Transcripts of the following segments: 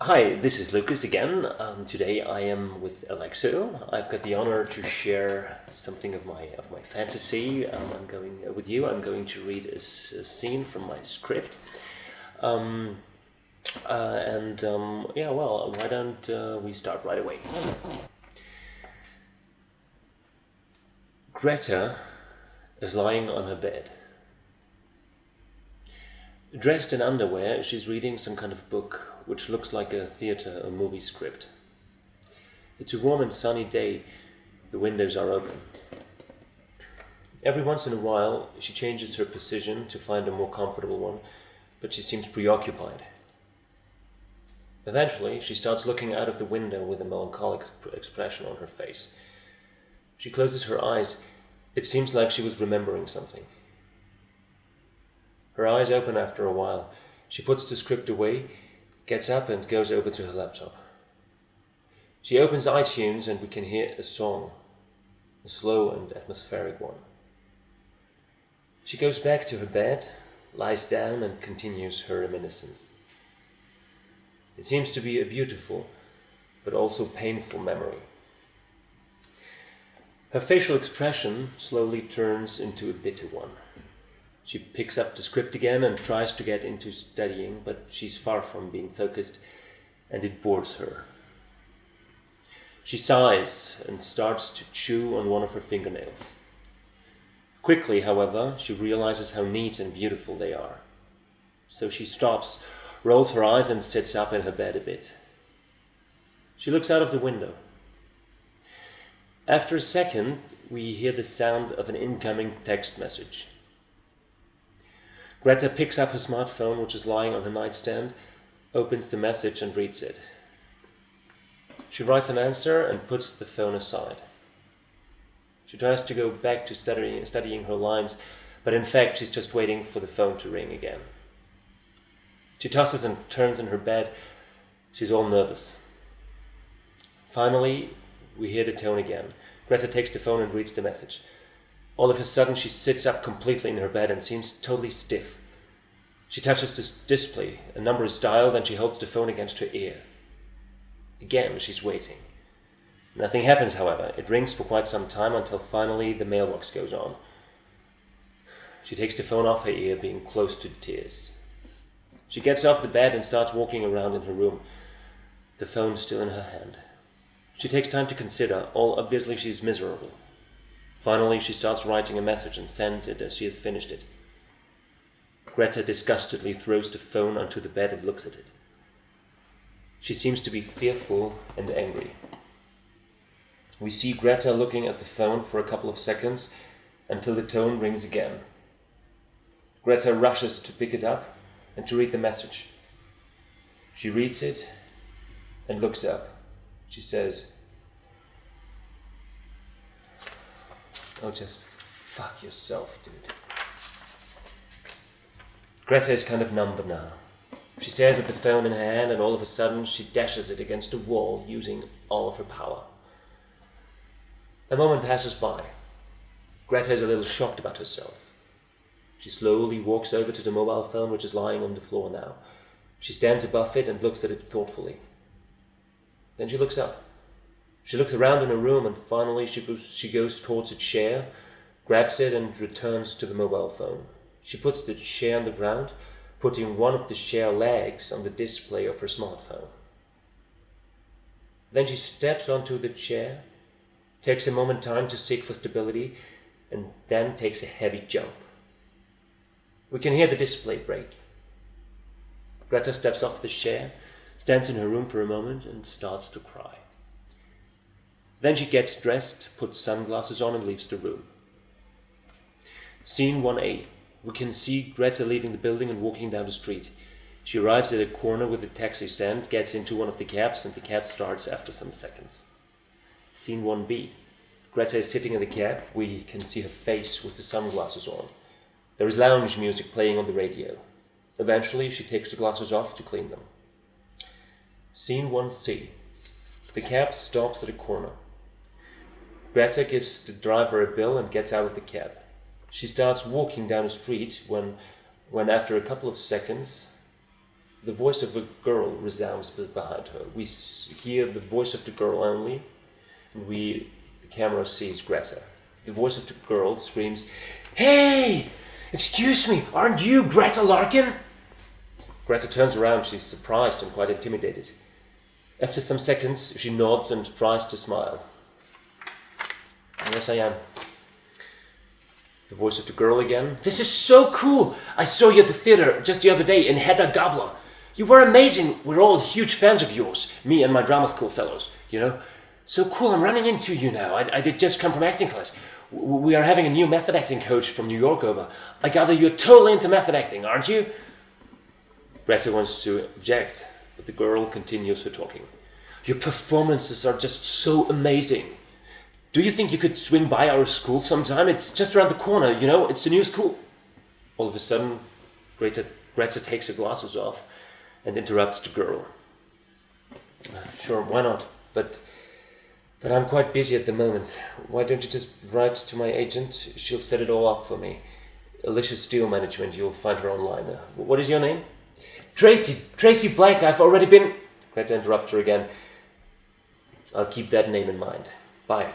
Hi, this is Lukas again. Today I am with Elexu. I've got the honor to share something of my fantasy. I'm going to read a scene from my script. Why don't we start right away? Greta is lying on her bed. Dressed in underwear, she's reading some kind of book which looks like a theater or movie script. It's a warm and sunny day. The windows are open. Every once in a while, she changes her position to find a more comfortable one, but she seems preoccupied. Eventually, she starts looking out of the window with a melancholic expression on her face. She closes her eyes. It seems like she was remembering something. Her eyes open after a while. She puts the script away, gets up and goes over to her laptop. She opens iTunes and we can hear a song, a slow and atmospheric one. She goes back to her bed, lies down and continues her reminiscence. It seems to be a beautiful, but also painful memory. Her facial expression slowly turns into a bitter one. She picks up the script again and tries to get into studying, but she's far from being focused, and it bores her. She sighs and starts to chew on one of her fingernails. Quickly, however, she realizes how neat and beautiful they are. So she stops, rolls her eyes and sits up in her bed a bit. She looks out of the window. After a second, we hear the sound of an incoming text message. Greta picks up her smartphone, which is lying on her nightstand, opens the message and reads it. She writes an answer and puts the phone aside. She tries to go back to studying her lines, but in fact she's just waiting for the phone to ring again. She tosses and turns in her bed. She's all nervous. Finally, we hear the tone again. Greta takes the phone and reads the message. All of a sudden, she sits up completely in her bed and seems totally stiff. She touches the display. A number is dialed and she holds the phone against her ear. Again, she's waiting. Nothing happens, however. It rings for quite some time until finally the mailbox goes on. She takes the phone off her ear, being close to tears. She gets off the bed and starts walking around in her room, the phone still in her hand. She takes time to consider. All obviously she's miserable. Finally, she starts writing a message and sends it as she has finished it. Greta disgustedly throws the phone onto the bed and looks at it. She seems to be fearful and angry. We see Greta looking at the phone for a couple of seconds until the tone rings again. Greta rushes to pick it up and to read the message. She reads it and looks up. She says, "Oh, just fuck yourself, dude." Greta is kind of numb now. She stares at the phone in her hand and all of a sudden she dashes it against the wall using all of her power. A moment passes by. Greta is a little shocked about herself. She slowly walks over to the mobile phone which is lying on the floor now. She stands above it and looks at it thoughtfully. Then she looks up. She looks around in her room and finally she goes towards a chair, grabs it and returns to the mobile phone. She puts the chair on the ground, putting one of the chair legs on the display of her smartphone. Then she steps onto the chair, takes a moment time to seek for stability, and then takes a heavy jump. We can hear the display break. Greta steps off the chair, stands in her room for a moment and starts to cry. Then she gets dressed, puts sunglasses on and leaves the room. Scene 1A. We can see Greta leaving the building and walking down the street. She arrives at a corner with a taxi stand, gets into one of the cabs and the cab starts after some seconds. Scene 1B. Greta is sitting in the cab. We can see her face with the sunglasses on. There is lounge music playing on the radio. Eventually she takes the glasses off to clean them. Scene 1C. The cab stops at a corner. Greta gives the driver a bill and gets out of the cab. She starts walking down the street when after a couple of seconds, The voice of a girl resounds behind her. We hear the voice of the girl only, and the camera sees Greta. The voice of the girl screams, "Hey! Excuse me, aren't you Greta Larkin?" Greta turns around. She's surprised and quite intimidated. After some seconds, she nods and tries to smile. "Yes, I am." The voice of the girl again. "This is so cool! I saw you at the theater just the other day in Hedda Gabler. You were amazing. We're all huge fans of yours. Me and my drama school fellows, you know. So cool, I'm running into you now. I did just come from acting class. We are having a new method acting coach from New York over. I gather you're totally into method acting, aren't you?" Greta wants to object, but the girl continues her talking. "Your performances are just so amazing. Do you think you could swing by our school sometime? It's just around the corner, you know, it's the new school." All of a sudden, Greta takes her glasses off and interrupts the girl. "Sure, why not? But I'm quite busy at the moment. Why don't you just write to my agent? She'll set it all up for me. Elexu Steel Management, you'll find her online. What is your name?" Tracy Black, I've already been..." Greta interrupts her again. "I'll keep that name in mind. Bye."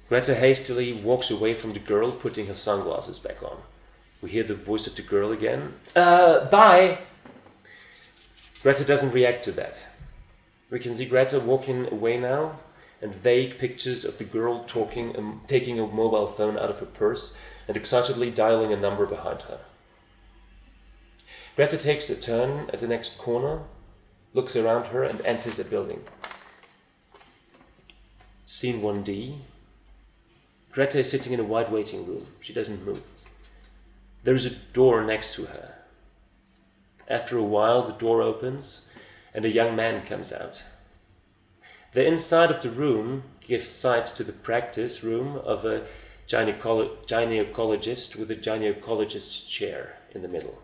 Greta hastily walks away from the girl, putting her sunglasses back on. We hear the voice of the girl again. Bye." Greta doesn't react to that. We can see Greta walking away now, and vague pictures of the girl taking a mobile phone out of her purse and excitedly dialing a number behind her. Greta takes a turn at the next corner, looks around her, and enters a building. Scene 1D. Greta is sitting in a wide waiting room. She doesn't move. There is a door next to her. After a while, the door opens, and a young man comes out. The inside of the room gives sight to the practice room of a gynecologist with a gynecologist's chair in the middle.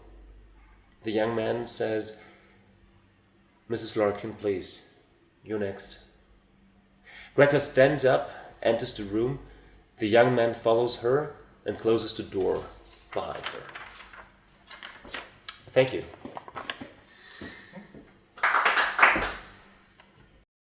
The young man says, "Mrs. Larkin, please, you're next." Greta stands up, enters the room. The young man follows her and closes the door behind her. Thank you.